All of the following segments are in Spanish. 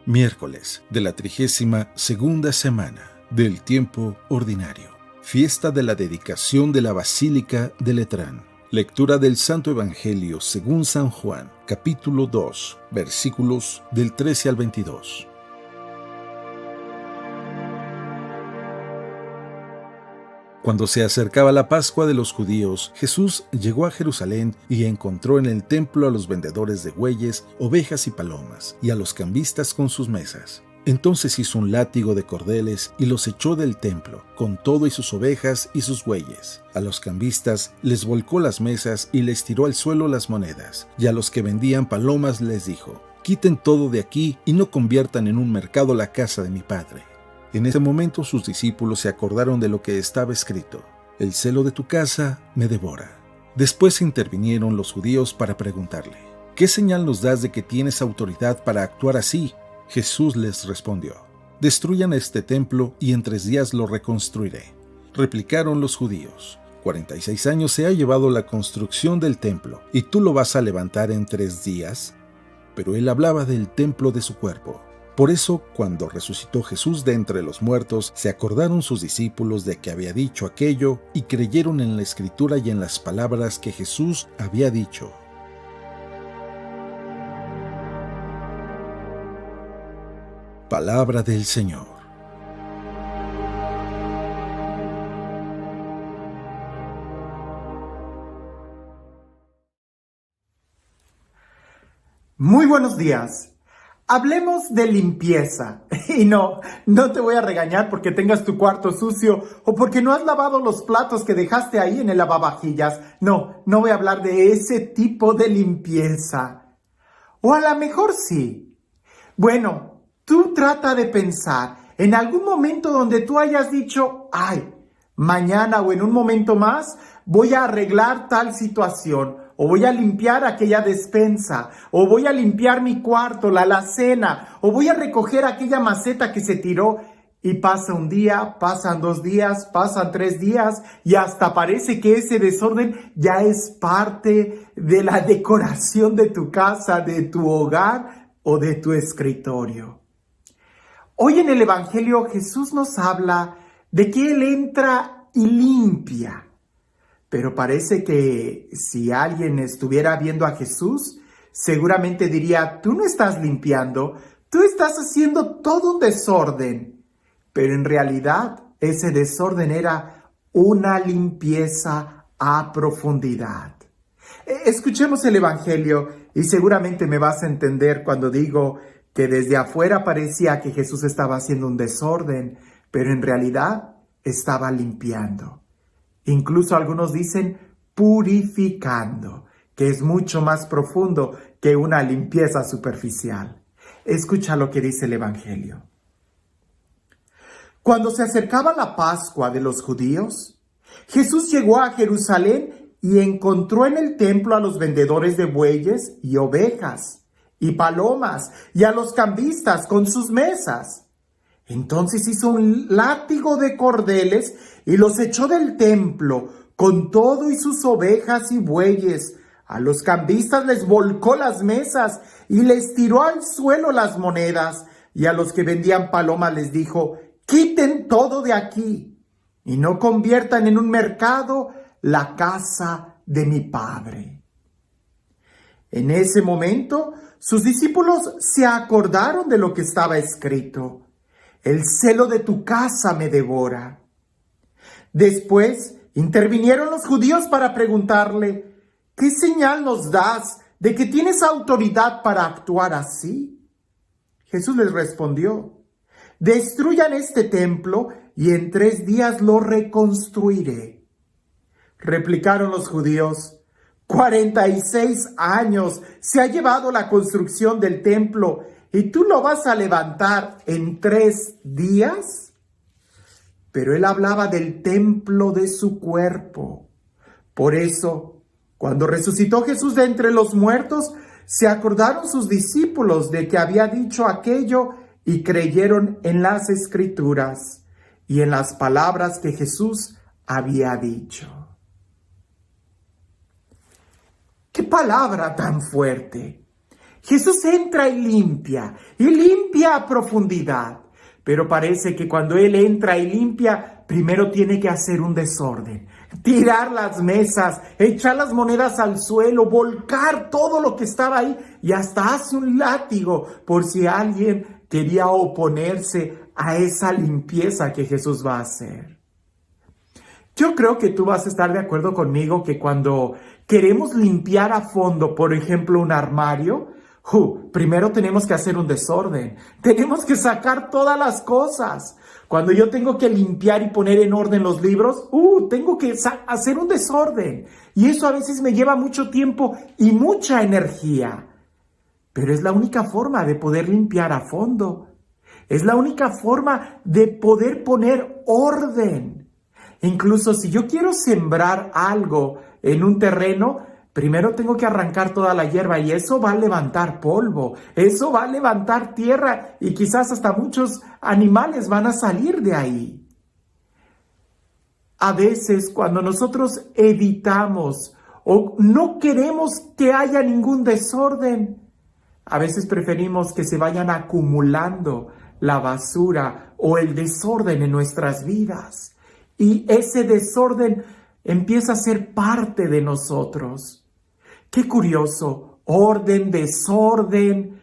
Miércoles de la 32ª semana del tiempo ordinario. Fiesta de la dedicación de la Basílica de Letrán. Lectura del Santo Evangelio según San Juan, capítulo 2, versículos del 13 al 22. Cuando se acercaba la Pascua de los judíos, Jesús llegó a Jerusalén y encontró en el templo a los vendedores de bueyes, ovejas y palomas, y a los cambistas con sus mesas. Entonces hizo un látigo de cordeles y los echó del templo, con todo y sus ovejas y sus bueyes. A los cambistas les volcó las mesas y les tiró al suelo las monedas, y a los que vendían palomas les dijo: «Quiten todo de aquí y no conviertan en un mercado la casa de mi Padre». En ese momento sus discípulos se acordaron de lo que estaba escrito: «El celo de tu casa me devora». Después intervinieron los judíos para preguntarle: «¿Qué señal nos das de que tienes autoridad para actuar así?». Jesús les respondió: «Destruyan este templo y en 3 días lo reconstruiré». Replicaron los judíos: 46 años se ha llevado la construcción del templo, ¿y tú lo vas a levantar en 3 días? Pero él hablaba del templo de su cuerpo. Por eso, cuando resucitó Jesús de entre los muertos, se acordaron sus discípulos de que había dicho aquello y creyeron en la Escritura y en las palabras que Jesús había dicho. Palabra del Señor. Muy buenos días. Hablemos de limpieza. Y no te voy a regañar porque tengas tu cuarto sucio o porque no has lavado los platos que dejaste ahí en el lavavajillas. No voy a hablar de ese tipo de limpieza. O a lo mejor sí. Bueno, tú trata de pensar en algún momento donde tú hayas dicho: «Ay, mañana o en un momento más voy a arreglar tal situación». O voy a limpiar aquella despensa, o voy a limpiar mi cuarto, la alacena, o voy a recoger aquella maceta que se tiró. Y pasa un día, pasan 2 días, pasan 3 días, y hasta parece que ese desorden ya es parte de la decoración de tu casa, de tu hogar o de tu escritorio. Hoy en el Evangelio Jesús nos habla de que Él entra y limpia. Pero parece que si alguien estuviera viendo a Jesús, seguramente diría: «Tú no estás limpiando, tú estás haciendo todo un desorden». Pero en realidad ese desorden era una limpieza a profundidad. Escuchemos el Evangelio y seguramente me vas a entender cuando digo que desde afuera parecía que Jesús estaba haciendo un desorden, pero en realidad estaba limpiando. Incluso algunos dicen purificando, que es mucho más profundo que una limpieza superficial. Escucha lo que dice el Evangelio. Cuando se acercaba la Pascua de los judíos, Jesús llegó a Jerusalén y encontró en el templo a los vendedores de bueyes y ovejas y palomas y a los cambistas con sus mesas. Entonces hizo un látigo de cordeles y los echó del templo, con todo y sus ovejas y bueyes. A los cambistas les volcó las mesas y les tiró al suelo las monedas. Y a los que vendían palomas les dijo: «Quiten todo de aquí y no conviertan en un mercado la casa de mi Padre». En ese momento, sus discípulos se acordaron de lo que estaba escrito: «El celo de tu casa me devora». Después intervinieron los judíos para preguntarle: «¿Qué señal nos das de que tienes autoridad para actuar así?». Jesús les respondió: «Destruyan este templo y en 3 días lo reconstruiré». Replicaron los judíos: 46 años se ha llevado la construcción del templo, ¿y tú lo vas a levantar en 3 días? Pero él hablaba del templo de su cuerpo. Por eso, cuando resucitó Jesús de entre los muertos, se acordaron sus discípulos de que había dicho aquello y creyeron en las Escrituras y en las palabras que Jesús había dicho. ¡Qué palabra tan fuerte! Jesús entra y limpia a profundidad. Pero parece que cuando Él entra y limpia, primero tiene que hacer un desorden. Tirar las mesas, echar las monedas al suelo, volcar todo lo que estaba ahí y hasta hace un látigo por si alguien quería oponerse a esa limpieza que Jesús va a hacer. Yo creo que tú vas a estar de acuerdo conmigo que cuando queremos limpiar a fondo, por ejemplo, un armario, primero tenemos que hacer un desorden. Tenemos que sacar todas las cosas. Cuando yo tengo que limpiar y poner en orden los libros, tengo que hacer un desorden. Y eso a veces me lleva mucho tiempo y mucha energía. Pero es la única forma de poder limpiar a fondo. Es la única forma de poder poner orden. Incluso si yo quiero sembrar algo en un terreno, primero tengo que arrancar toda la hierba y eso va a levantar polvo, eso va a levantar tierra y quizás hasta muchos animales van a salir de ahí. A veces cuando nosotros evitamos o no queremos que haya ningún desorden, a veces preferimos que se vayan acumulando la basura o el desorden en nuestras vidas. Y ese desorden empieza a ser parte de nosotros. Qué curioso, orden, desorden.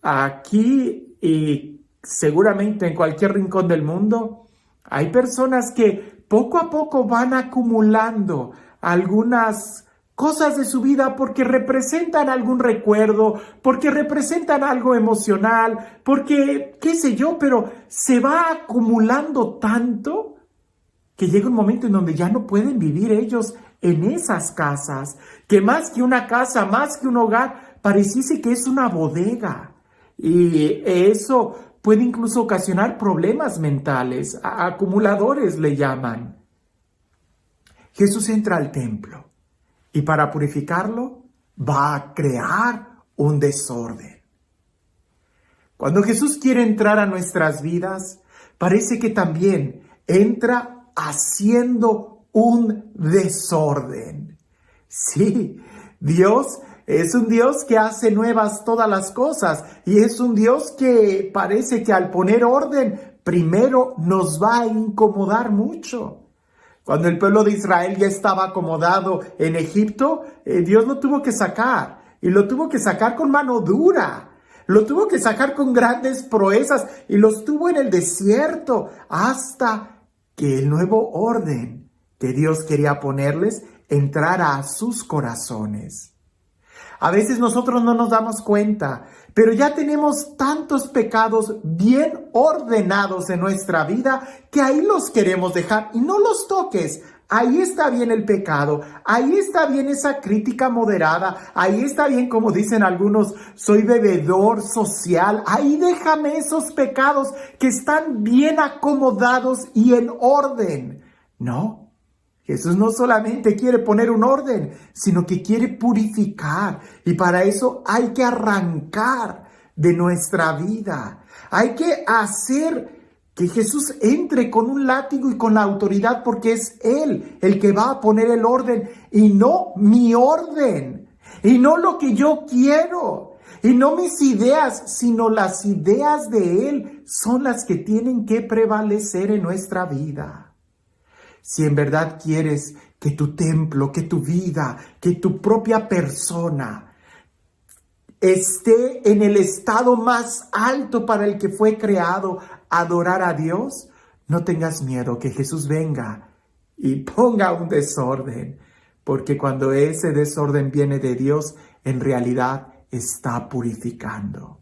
Aquí y seguramente en cualquier rincón del mundo, hay personas que poco a poco van acumulando algunas cosas de su vida porque representan algún recuerdo, porque representan algo emocional, porque qué sé yo, pero se va acumulando tanto que llega un momento en donde ya no pueden vivir ellos en esas casas, que más que una casa, más que un hogar, pareciese que es una bodega. Y eso puede incluso ocasionar problemas mentales, acumuladores le llaman. Jesús entra al templo y para purificarlo va a crear un desorden. Cuando Jesús quiere entrar a nuestras vidas, parece que también entra haciendo un desorden. Sí, Dios es un Dios que hace nuevas todas las cosas y es un Dios que parece que al poner orden, primero nos va a incomodar mucho. Cuando el pueblo de Israel ya estaba acomodado en Egipto, Dios lo tuvo que sacar y lo tuvo que sacar con mano dura. Lo tuvo que sacar con grandes proezas y los tuvo en el desierto hasta que el nuevo orden que Dios quería ponerles entrara a sus corazones. A veces nosotros no nos damos cuenta, pero ya tenemos tantos pecados bien ordenados en nuestra vida que ahí los queremos dejar y no los toques. Ahí está bien el pecado, ahí está bien esa crítica moderada, ahí está bien, como dicen algunos, soy bebedor social, ahí déjame esos pecados que están bien acomodados y en orden. No, Jesús no solamente quiere poner un orden, sino que quiere purificar y para eso hay que arrancar de nuestra vida, hay que hacer que Jesús entre con un látigo y con la autoridad porque es Él el que va a poner el orden y no mi orden y no lo que yo quiero y no mis ideas, sino las ideas de Él son las que tienen que prevalecer en nuestra vida. Si en verdad quieres que tu templo, que tu vida, que tu propia persona esté en el estado más alto para el que fue creado, adorar a Dios, no tengas miedo que Jesús venga y ponga un desorden, porque cuando ese desorden viene de Dios, en realidad está purificando.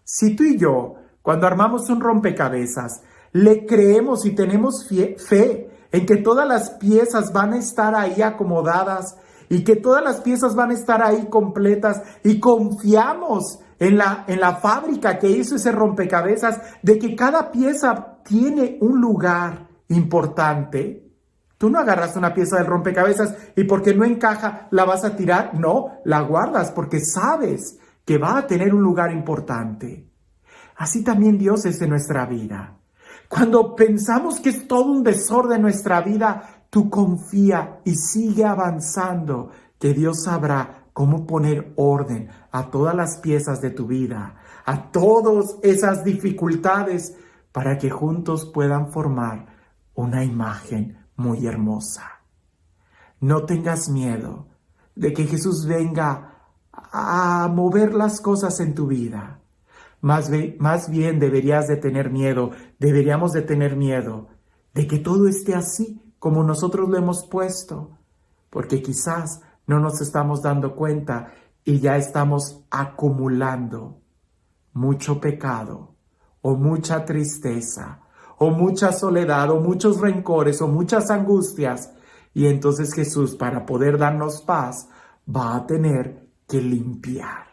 Si tú y yo, cuando armamos un rompecabezas, le creemos y tenemos fe en que todas las piezas van a estar ahí acomodadas y que todas las piezas van a estar ahí completas y confiamos en la fábrica que hizo ese rompecabezas de que cada pieza tiene un lugar importante. Tú no agarras una pieza del rompecabezas y porque no encaja la vas a tirar. No, la guardas porque sabes que va a tener un lugar importante. Así también Dios es en nuestra vida. Cuando pensamos que es todo un desorden en nuestra vida, tú confía y sigue avanzando, que Dios sabrá cómo poner orden a todas las piezas de tu vida, a todas esas dificultades, para que juntos puedan formar una imagen muy hermosa. No tengas miedo de que Jesús venga a mover las cosas en tu vida. Más bien deberíamos de tener miedo de que todo esté así como nosotros lo hemos puesto, porque quizás no nos estamos dando cuenta y ya estamos acumulando mucho pecado, o mucha tristeza, o mucha soledad, o muchos rencores, o muchas angustias. Y entonces Jesús, para poder darnos paz, va a tener que limpiar.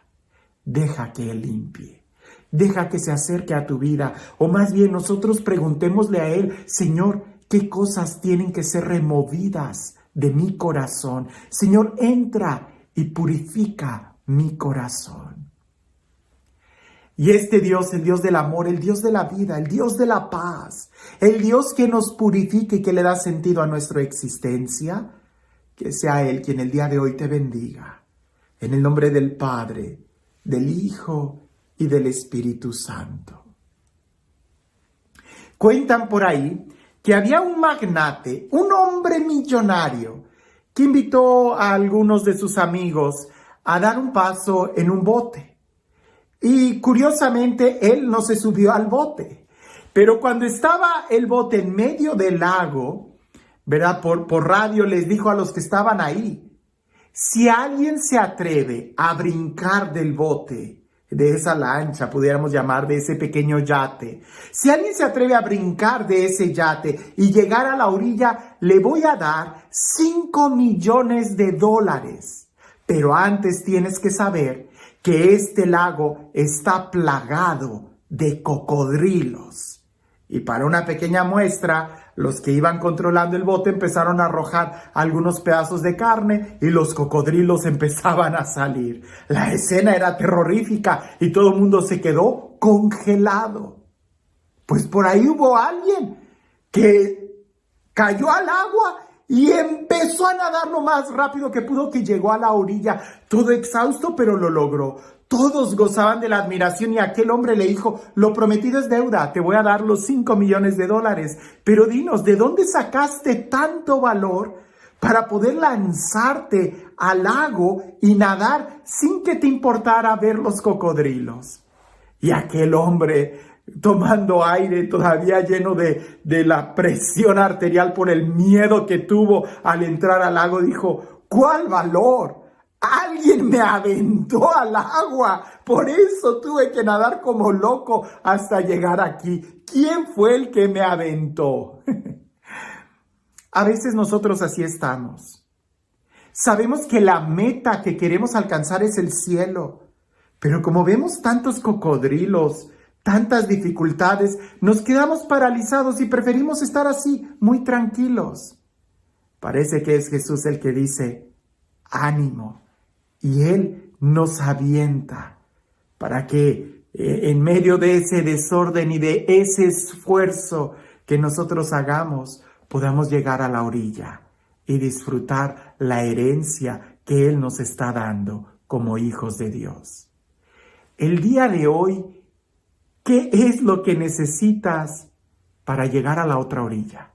Deja que Él limpie. Deja que se acerque a tu vida. O más bien nosotros preguntémosle a Él: Señor, ¿qué cosas tienen que ser removidas de mi corazón? Señor, entra y purifica mi corazón. Y este Dios, el Dios del amor, el Dios de la vida, el Dios de la paz, el Dios que nos purifica y que le da sentido a nuestra existencia, que sea Él quien el día de hoy te bendiga. En el nombre del Padre, del Hijo y del Espíritu Santo. Cuentan por ahí que había un magnate, un hombre millonario, que invitó a algunos de sus amigos a dar un paso en un bote. Y curiosamente, él no se subió al bote. Pero cuando estaba el bote en medio del lago, ¿verdad? Por radio les dijo a los que estaban ahí: si alguien se atreve a brincar del bote, de esa lancha, pudiéramos llamar, de ese pequeño yate, si alguien se atreve a brincar de ese yate y llegar a la orilla, le voy a dar $5 millones. Pero antes tienes que saber que este lago está plagado de cocodrilos. Y para una pequeña muestra, los que iban controlando el bote empezaron a arrojar algunos pedazos de carne y los cocodrilos empezaban a salir. La escena era terrorífica y todo el mundo se quedó congelado. Pues por ahí hubo alguien que cayó al agua y empezó a nadar lo más rápido que pudo, que llegó a la orilla, todo exhausto, pero lo logró. Todos gozaban de la admiración y aquel hombre le dijo: lo prometido es deuda, te voy a dar los $5 millones. Pero dinos, ¿de dónde sacaste tanto valor para poder lanzarte al lago y nadar sin que te importara ver los cocodrilos? Y aquel hombre, tomando aire, todavía lleno de la presión arterial por el miedo que tuvo al entrar al lago, dijo: ¿cuál valor? Alguien me aventó al agua, por eso tuve que nadar como loco hasta llegar aquí. ¿Quién fue el que me aventó? A veces nosotros así estamos. Sabemos que la meta que queremos alcanzar es el cielo, pero como vemos tantos cocodrilos, tantas dificultades, nos quedamos paralizados y preferimos estar así, muy tranquilos. Parece que es Jesús el que dice: ánimo. Y Él nos avienta para que en medio de ese desorden y de ese esfuerzo que nosotros hagamos, podamos llegar a la orilla y disfrutar la herencia que Él nos está dando como hijos de Dios. El día de hoy, ¿qué es lo que necesitas para llegar a la otra orilla?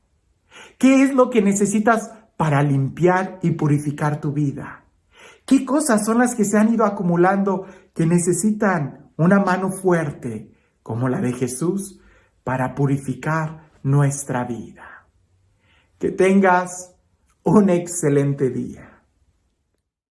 ¿Qué es lo que necesitas para limpiar y purificar tu vida? ¿Qué cosas son las que se han ido acumulando que necesitan una mano fuerte como la de Jesús para purificar nuestra vida? Que tengas un excelente día.